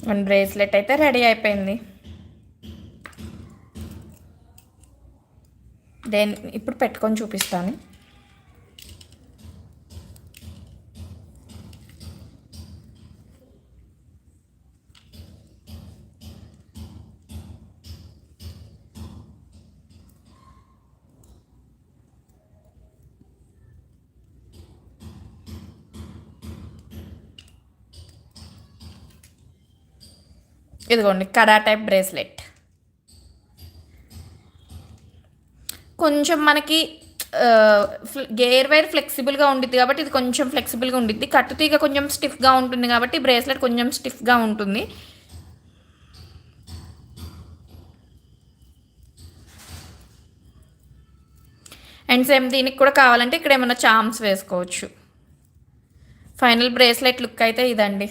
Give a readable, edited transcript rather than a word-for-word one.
మన బ్రేస్లెట్ అయితే రెడీ అయిపోయింది. ఇప్పుడు పెట్టుకొని చూపిస్తాను. ఇదిగోండి కడా టైప్ బ్రేస్లెట్. కొంచెం మనకి గేర్ వైర్ ఫ్లెక్సిబుల్గా ఉండిద్ది కాబట్టి ఇది కొంచెం ఫ్లెక్సిబుల్గా ఉండిద్ది. కట్టుతీగ కొంచెం స్టిఫ్గా ఉంటుంది కాబట్టి బ్రేస్లెట్ కొంచెం స్టిఫ్గా ఉంటుంది. అండ్ సేమ్ దీనికి కూడా కావాలంటే ఇక్కడ ఏమైనా చామ్స్ వేసుకోవచ్చు. ఫైనల్ బ్రేస్లెట్ లుక్ అయితే ఇదండి.